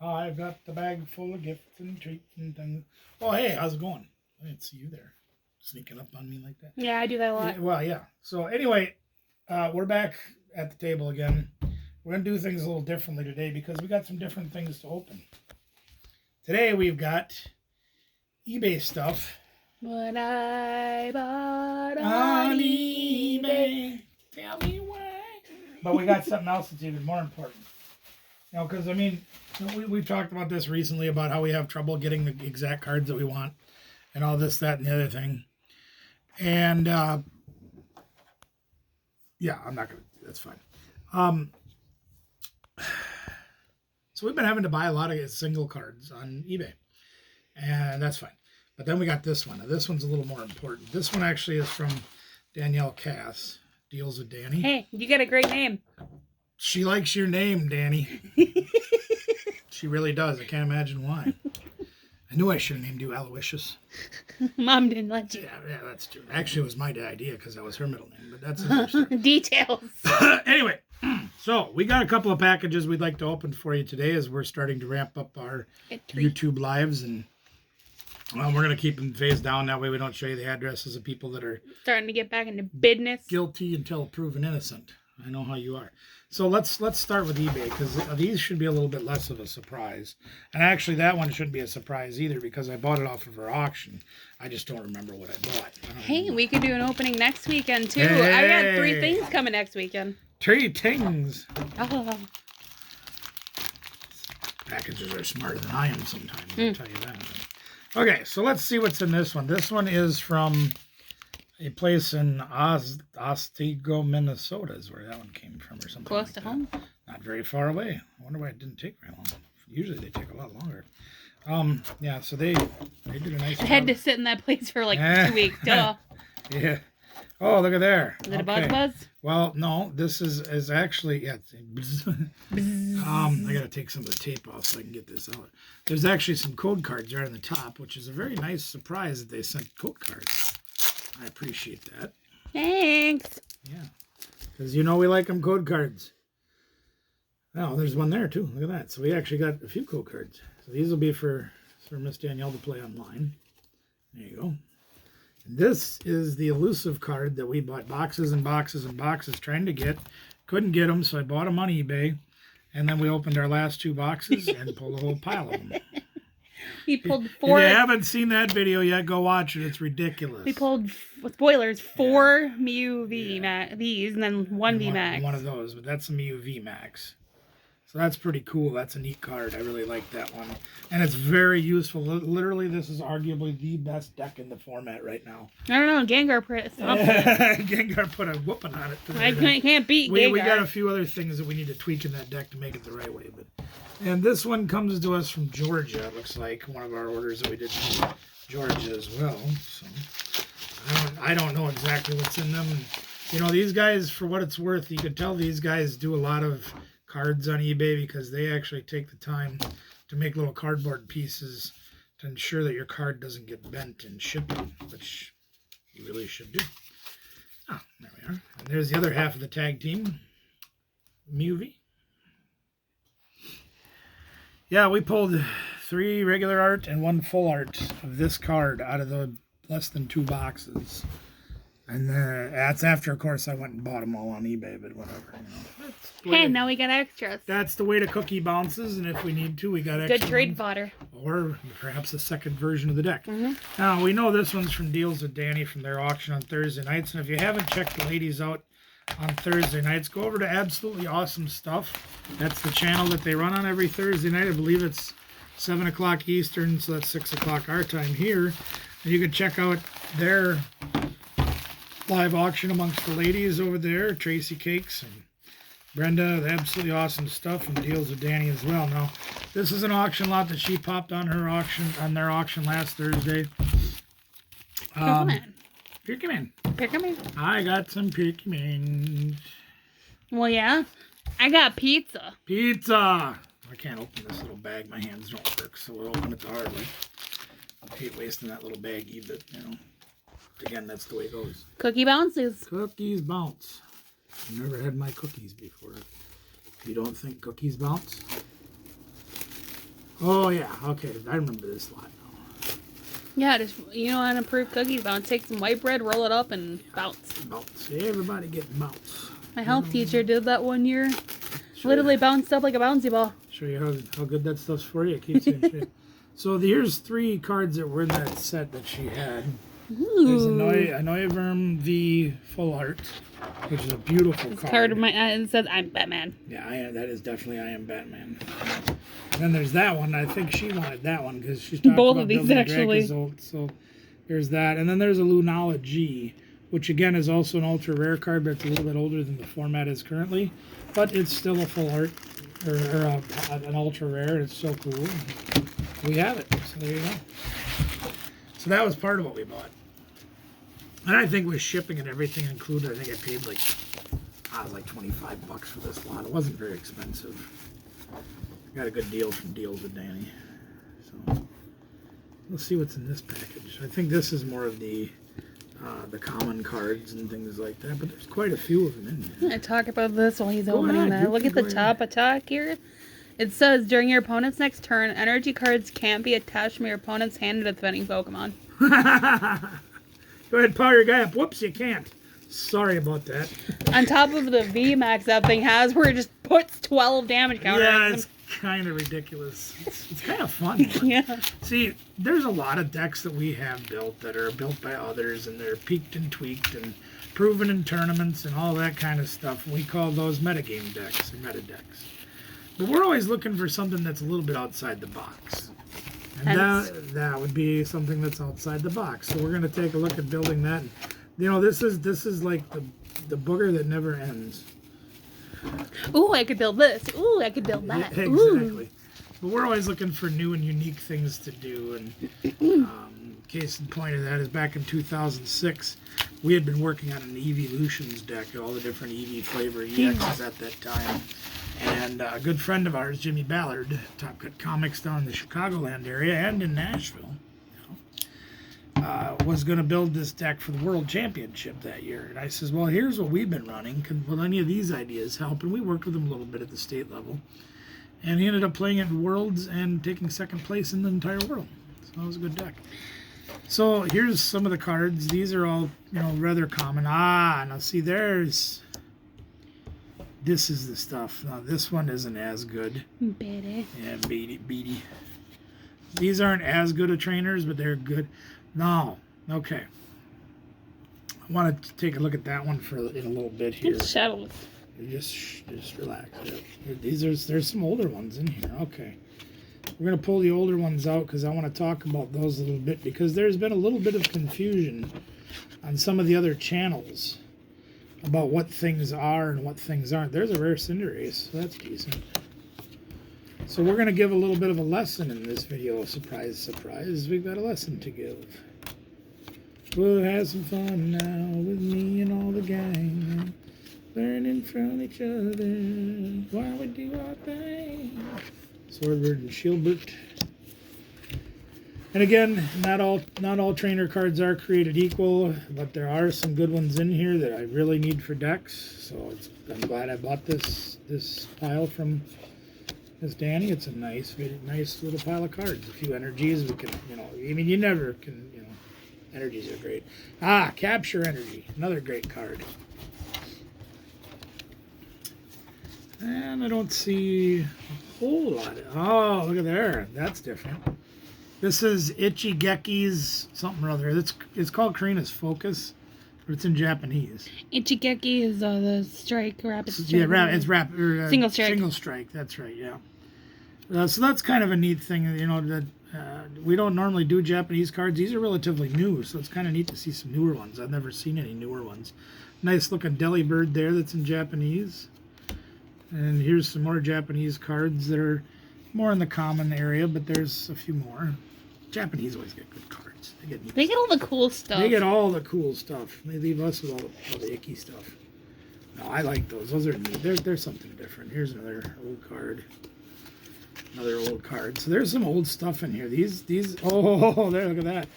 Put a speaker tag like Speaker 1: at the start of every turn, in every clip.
Speaker 1: I've got the bag full of gifts and treats and things. Oh, hey, how's it going? I didn't see you there, sneaking up on me like that.
Speaker 2: Yeah, I do that a lot.
Speaker 1: Yeah, well, yeah. So anyway, we're back at the table again. We're gonna do things a little differently today because we got some different things to open. Today we've got eBay stuff.
Speaker 2: What I bought
Speaker 1: On eBay. Tell me why. But we got something else that's even more important. You know, because I mean, we've talked about this recently about how we have trouble getting the exact cards that we want and all this, that, and the other thing. And yeah, I'm not going to, that's fine. So we've been having to buy a lot of single cards on eBay, and that's fine. But then we got this one. Now, this one's a little more important. This one actually is from Danielle Cass, Deals with Danny.
Speaker 2: Hey, you got a great name.
Speaker 1: She likes your name, Danny. She really does. I can't imagine why. I knew I should have named you Aloysius.
Speaker 2: Mom didn't let you.
Speaker 1: Yeah, that's true. Actually, it was my idea because that was her middle name, but that's another story.
Speaker 2: Details.
Speaker 1: Anyway, so we got a couple of packages we'd like to open for you today as we're starting to ramp up our YouTube lives, and we're going to keep them phased down. That way we don't show you the addresses of people that are
Speaker 2: Starting to get back into business.
Speaker 1: guilty until proven innocent. I know how you are. So let's start with eBay because these should be a little bit less of a surprise. And actually, that one shouldn't be a surprise either because I bought it off of her auction. I just don't remember what I bought.
Speaker 2: Hey, we could do an opening next weekend too.
Speaker 1: Hey.
Speaker 2: I got 3 things coming next weekend.
Speaker 1: 3 things.
Speaker 2: Oh.
Speaker 1: Packages are smarter than I am sometimes, I'll tell you that. Okay, so let's see what's in this one. This one is from a place in Otsego, Minnesota is where that one came from or something.
Speaker 2: Close
Speaker 1: like
Speaker 2: to
Speaker 1: that.
Speaker 2: home.
Speaker 1: Not very far away. I wonder why it didn't take very long. Usually they take a lot longer. Yeah, so they did a nice job.
Speaker 2: I had to sit in that place for like 2 weeks. Duh.
Speaker 1: Yeah. Oh, look at there.
Speaker 2: Is it a buzz?
Speaker 1: Well, no, this is actually, yeah. I got to take some of the tape off so I can get this out. There's actually some code cards right on the top, which is a very nice surprise that they sent code cards. I appreciate that.
Speaker 2: Thanks.
Speaker 1: Yeah. Because you know we like them code cards. Oh, there's one there too. Look at that. So we actually got a few code cards. So these will be for Miss Danielle to play online. There you go. This is the elusive card that we bought boxes and boxes and boxes trying to get. Couldn't get them, so I bought them on eBay. And then we opened our last 2 boxes and pulled a whole pile of them.
Speaker 2: We pulled 4.
Speaker 1: If you haven't seen that video yet, go watch it. It's ridiculous.
Speaker 2: We pulled, spoilers, 4 Mew V's and then 1 VMAX.
Speaker 1: One of those, but that's a Mew VMAX. So that's pretty cool. That's a neat card. I really like that one. And it's very useful. Literally, this is arguably the best deck in the format right now.
Speaker 2: I don't know. Gengar put something.
Speaker 1: Gengar put a whooping on it.
Speaker 2: I can't beat Gengar.
Speaker 1: We got a few other things that we need to tweak in that deck to make it the right way. And this one comes to us from Georgia. It looks like one of our orders that we did from Georgia as well. So I don't know exactly what's in them. And, you know, these guys, for what it's worth, you can tell these guys do a lot of cards on eBay because they actually take the time to make little cardboard pieces to ensure that your card doesn't get bent in shipping, which you really should do. Ah, there we are. And there's the other half of the tag team, Mewvie. Yeah, we pulled 3 regular art and 1 full art of this card out of the less than 2 boxes. And that's after, of course, I went and bought them all on eBay, but whatever. You know.
Speaker 2: Hey, now we got extras.
Speaker 1: That's the way to cookie bounces, and if we need to, we got extra.
Speaker 2: Good trade fodder.
Speaker 1: Or perhaps a second version of the deck.
Speaker 2: Mm-hmm.
Speaker 1: Now, we know this one's from Deals with Danny from their auction on Thursday nights, and if you haven't checked the ladies out on Thursday nights, go over to Absolutely Awesome Stuff. That's the channel that they run on every Thursday night. I believe it's 7 o'clock Eastern, so that's 6 o'clock our time here. And you can check out their live auction amongst the ladies over there, Tracy Cakes and Brenda, the Absolutely Awesome Stuff, and Deals with Danny as well. Now, this is an auction lot that she popped on their auction last Thursday. Pikmin. I got some Pikmin.
Speaker 2: Well, yeah. I got pizza.
Speaker 1: Pizza. I can't open this little bag. My hands don't work, so we'll open it the hard way. I hate wasting that little baggie, but, you know, again, that's the way it goes.
Speaker 2: Cookie bounces.
Speaker 1: Cookies bounce. I've never had my cookies before. If you don't think cookies bounce, Oh yeah, okay, I remember this lot now.
Speaker 2: Yeah, just on approved cookies, bounce. Take some white bread, roll it up, and bounce.
Speaker 1: Bounce. Everybody getting bounce.
Speaker 2: My health teacher did that one year.
Speaker 1: Sure.
Speaker 2: Literally bounced up like a bouncy ball.
Speaker 1: Show you how good that stuff's for you. It keeps you in shape. So here's 3 cards that were in that set that she had. There's a Neuverm V Full Art, which is a beautiful card.
Speaker 2: It says I'm Batman.
Speaker 1: Yeah, that is definitely I Am Batman. And then there's that one. I think she wanted that one because she's talking
Speaker 2: Both
Speaker 1: about
Speaker 2: of these,
Speaker 1: building
Speaker 2: actually.
Speaker 1: Dracozolt. So there's that. And then there's a Lunala G, which again is also an ultra rare card, but it's a little bit older than the format is currently. But it's still a full art, or an ultra rare. It's so cool. We have it. So there you go. So that was part of what we bought. And I think with shipping and everything included, I think I paid like $25 for this lot. It wasn't very expensive. I got a good deal from Deals with Danny. So let's see what's in this package. I think this is more of the common cards and things like that, but there's quite a few of them in there.
Speaker 2: I'm going to talk about this while he's
Speaker 1: Go
Speaker 2: opening
Speaker 1: ahead,
Speaker 2: that.
Speaker 1: you
Speaker 2: Look
Speaker 1: can
Speaker 2: at the
Speaker 1: go
Speaker 2: top attack here. It says, during your opponent's next turn, energy cards can't be attached from your opponent's hand to defending Pokemon.
Speaker 1: Go ahead, power your guy up. Whoops, you can't. Sorry about that.
Speaker 2: On top of the VMAX that thing has, where it just puts 12 damage counters.
Speaker 1: Yeah, it's kind of ridiculous. It's kind of fun.
Speaker 2: Yeah.
Speaker 1: See, there's a lot of decks that we have built that are built by others, and they're peaked and tweaked and proven in tournaments and all that kind of stuff. We call those metagame decks or meta decks. But we're always looking for something that's a little bit outside the box. And that would be something that's outside the box. So we're going to take a look at building that. This is like the booger that never ends.
Speaker 2: Ooh, I could build this. Ooh, I could build that.
Speaker 1: Exactly.
Speaker 2: Ooh.
Speaker 1: But we're always looking for new and unique things to do. And case in point of that is back in 2006, we had been working on an Evolutions deck, all the different EV flavor EXs at that time. And a good friend of ours, Jimmy Ballard, Top Cut Comics down in the Chicagoland area and in Nashville, was going to build this deck for the World Championship that year. And I says, well, here's what we've been running. Will any of these ideas help? And we worked with him a little bit at the state level. And he ended up playing at Worlds and taking second place in the entire world. So that was a good deck. So here's some of the cards. These are all, rather common. Now see, this is the stuff. Now this one isn't as good.
Speaker 2: Beady.
Speaker 1: Yeah, beady. These aren't as good of trainers, but they're good. No, okay. I want to take a look at that one in a little bit here.
Speaker 2: It's shadowless.
Speaker 1: Just relax. There's some older ones in here. Okay. We're going to pull the older ones out because I want to talk about those a little bit because there's been a little bit of confusion on some of the other channels about what things are and what things aren't. There's a rare Cinderace, so that's decent. So we're going to give a little bit of a lesson in this video. Surprise, surprise. We've got a lesson to give. We'll have some fun now with me and all the gang. Learning from each other while we do our thing. Swordsbird and Shieldbert. And again, not all trainer cards are created equal, but there are some good ones in here that I really need for decks. So I'm glad I bought this pile from Miss Danny. It's a nice little pile of cards. A few energies we can, you never can, energies are great. Capture Energy, another great card. And I don't see a whole lot. Oh, look at there. That's different. This is Ichigeki's something or other. It's called Karina's Focus, but it's in Japanese.
Speaker 2: Ichigeki is the strike, rapid strike.
Speaker 1: Yeah, it's rapid.
Speaker 2: Single strike.
Speaker 1: Single strike, that's right, yeah. So that's kind of a neat thing, that we don't normally do Japanese cards. These are relatively new, so it's kind of neat to see some newer ones. I've never seen any newer ones. Nice looking Delibird there that's in Japanese. And here's some more Japanese cards that are more in the common area, but there's a few more. Japanese always get good cards.
Speaker 2: They get all the cool stuff.
Speaker 1: They get all the cool stuff. They leave us with all the icky stuff. No, I like those. Those are neat. There's something different. Here's another old card. Another old card. So there's some old stuff in here. These. Oh, there. Look at that.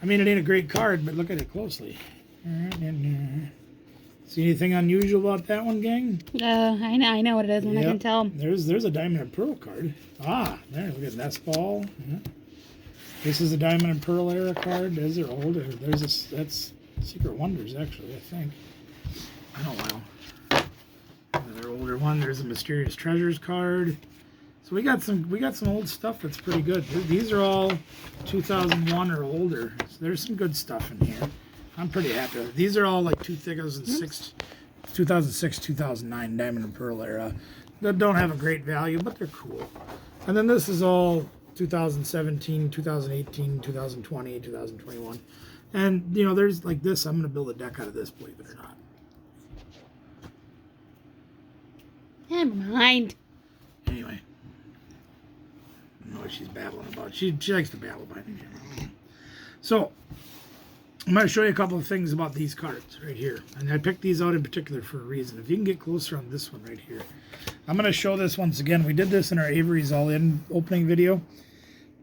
Speaker 1: I mean, it ain't a great card, but look at it closely. See anything unusual about that one, gang?
Speaker 2: I know what it is when I
Speaker 1: Yep.
Speaker 2: can tell.
Speaker 1: There's a Diamond and Pearl card. Ah, there, look at Nest Ball. Yeah. This is a Diamond and Pearl era card. Those are older. That's Secret Wonders, actually, I think. Oh, wow. Another older one. There's a Mysterious Treasures card. So we got some old stuff that's pretty good. These are all 2001 or older. So there's some good stuff in here. I'm pretty happy with it. These are all like 2006, 2009 Diamond and Pearl era. They don't have a great value, but they're cool. And then this is all 2017, 2018, 2020, 2021. And, you know, there's like this. I'm going to build a deck out of this, believe it or not.
Speaker 2: Never mind.
Speaker 1: Anyway. I don't know what she's babbling about. She likes to babble about it. So, I'm going to show you a couple of things about these cards right here. And I picked these out in particular for a reason. If you can get closer on this one right here. I'm going to show this once again. We did this in our Avery's All In opening video.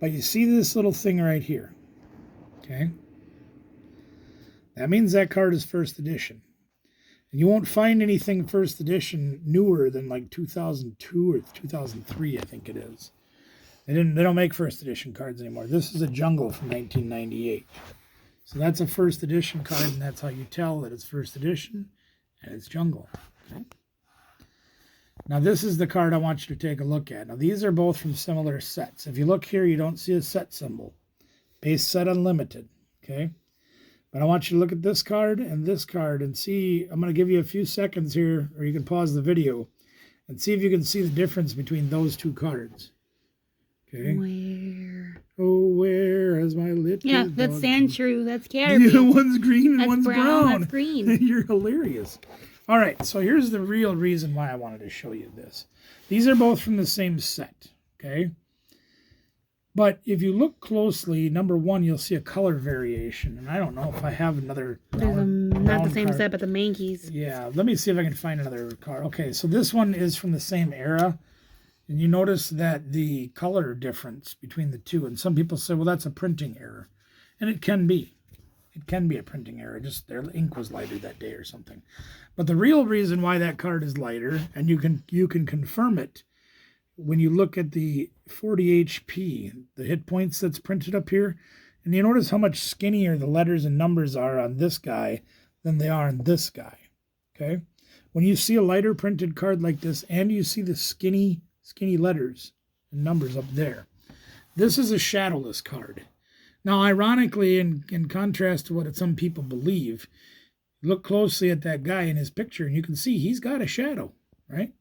Speaker 1: But you see this little thing right here. Okay? That means that card is first edition. And you won't find anything first edition newer than like 2002 or 2003, I think it is. They don't make first edition cards anymore. This is a Jungle from 1998. So that's a first edition card, and that's how you tell that it's first edition and it's Jungle. Okay. Now this is the card I want you to take a look at. Now these are both from similar sets. If you look here, you don't see a set symbol. Base set unlimited. Okay. But I want you to look at this card and see. I'm going to give you a few seconds here, or you can pause the video and see if you can see the difference between those two cards. Okay.
Speaker 2: Where?
Speaker 1: Oh, where has my little
Speaker 2: Yeah, that's
Speaker 1: dog
Speaker 2: Sandshrew. That's
Speaker 1: been?
Speaker 2: Caterpie.
Speaker 1: One's green and
Speaker 2: That's
Speaker 1: one's
Speaker 2: brown.
Speaker 1: brown.
Speaker 2: That's green.
Speaker 1: You're hilarious. All right, so here's the real reason why I wanted to show you this. These are both from the same set, okay? But if you look closely, number one, you'll see a color variation. And I don't know if I have another
Speaker 2: There's not the
Speaker 1: round
Speaker 2: same
Speaker 1: card.
Speaker 2: set, but the Mankeys.
Speaker 1: Yeah, let me see if I can find another card. Okay, so this one is from the same era. And you notice that the color difference between the two. And some people say, well, that's a printing error. And it can be. It can be a printing error. Just their ink was lighter that day or something. But the real reason why that card is lighter, and you can confirm it when you look at the 40 HP, the hit points that's printed up here. And you notice how much skinnier the letters and numbers are on this guy than they are on this guy. Okay? When you see a lighter printed card like this, and you see the skinny letters and numbers up there, this is a shadowless card. Now, ironically, in contrast to what some people believe, look closely at that guy in his picture, and you can see he's got a shadow, right?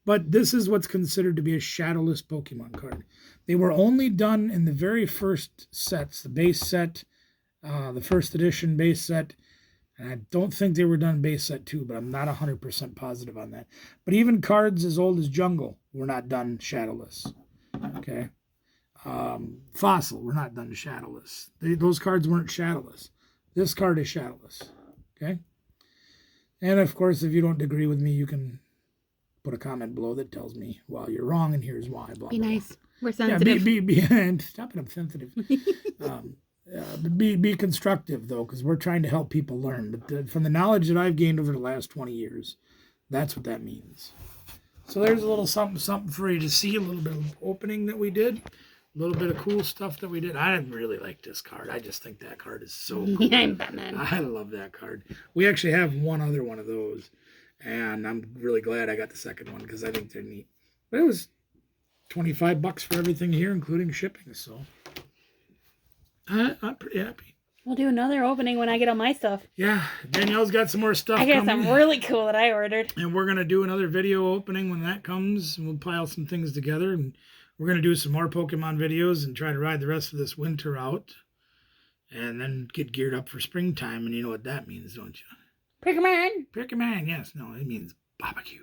Speaker 1: But this is what's considered to be a shadowless Pokemon card. They were only done in the very first sets, the base set, the first edition base set, and I don't think they were done base set 2, but I'm not 100% positive on that. But even cards as old as Jungle were not done shadowless, okay? Fossil were not done shadowless. Those cards weren't shadowless. This card is shadowless, okay? And of course, if you don't agree with me, you can put a comment below that tells me, well, you're wrong and here's why. Blah,
Speaker 2: Be
Speaker 1: blah,
Speaker 2: nice. We're
Speaker 1: blah.
Speaker 2: sensitive.
Speaker 1: And stop it, I'm sensitive. But be constructive, though, because we're trying to help people learn. But from the knowledge that I've gained over the last 20 years, that's what that means. So there's a little something for you to see, a little bit of opening that we did. A little bit of cool stuff that we did. I didn't really like this card. I just think that card is so cool.
Speaker 2: Yeah, I'm Batman.
Speaker 1: I love that card. We actually have one other one of those. And I'm really glad I got the second one because I think they're neat. But it was $25 for everything here, including shipping. So I'm pretty happy.
Speaker 2: We'll do another opening when I get all my stuff.
Speaker 1: Yeah, Danielle's got some more stuff
Speaker 2: I got
Speaker 1: coming.
Speaker 2: some really cool that I ordered.
Speaker 1: And we're going to do another video opening when that comes. And we'll pile some things together. And we're going to do some more Pokemon videos and try to ride the rest of this winter out. And then get geared up for springtime. And you know what that means, don't you?
Speaker 2: Pokemon!
Speaker 1: Pokemon, yes. No, it means barbecue.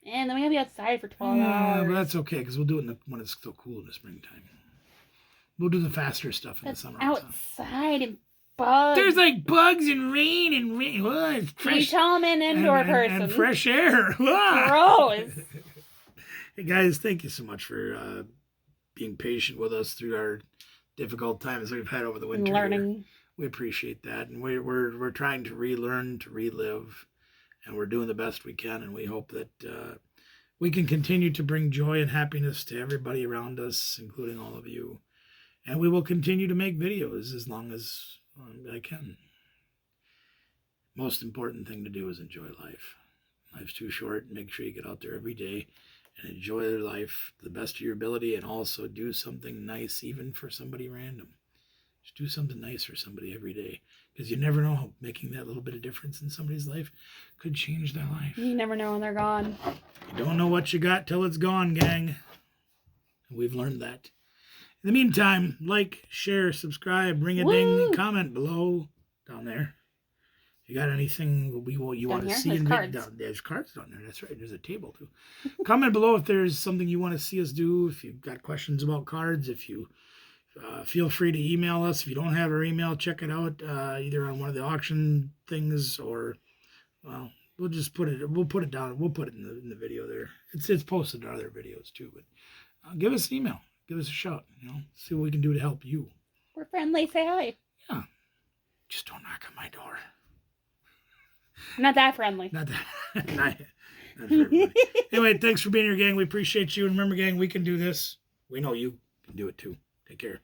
Speaker 2: And then we gotta be outside for 12 hours.
Speaker 1: But that's okay, because we'll do it when it's still cool in the springtime. We'll do the faster stuff in
Speaker 2: That's
Speaker 1: the summer.
Speaker 2: outside and bugs.
Speaker 1: There's like bugs and rain and rain. Oh, it's fresh.
Speaker 2: You tell I'm an indoor person.
Speaker 1: And fresh air.
Speaker 2: Gross.
Speaker 1: Hey guys, thank you so much for being patient with us through our difficult times we've had over the winter.
Speaker 2: Learning.
Speaker 1: we appreciate that, and we're trying to relearn, to relive, and we're doing the best we can, and we hope that we can continue to bring joy and happiness to everybody around us, including all of you. And we will continue to make videos as long as I can. Most important thing to do is enjoy life. Life's too short. Make sure you get out there every day and enjoy your life to the best of your ability, and also do something nice, even for somebody random. Just do something nice for somebody every day, because you never know how making that little bit of difference in somebody's life could change their life.
Speaker 2: You never know when they're gone.
Speaker 1: You don't know what you got till it's gone, gang. We've learned that. In the meantime, like, share, subscribe, ring a ding, comment below down there. You got anything you want to see?
Speaker 2: There's cards.
Speaker 1: There's cards down there. That's right. There's a table too. Comment below if there's something you want to see us do. If you've got questions about cards, if you feel free to email us. If you don't have our email, check it out either on one of the auction things, or well, we'll just put it. We'll put it down. We'll put it in the video there. It's posted in other videos too. But give us an email. Give us a shout. See what we can do to help you.
Speaker 2: We're friendly. Say hi.
Speaker 1: Yeah. Just don't knock on my door.
Speaker 2: Not that friendly.
Speaker 1: Not that. not for everybody. Anyway, thanks for being here, gang. We appreciate you. And remember, gang, we can do this. We know you can do it too. Take care.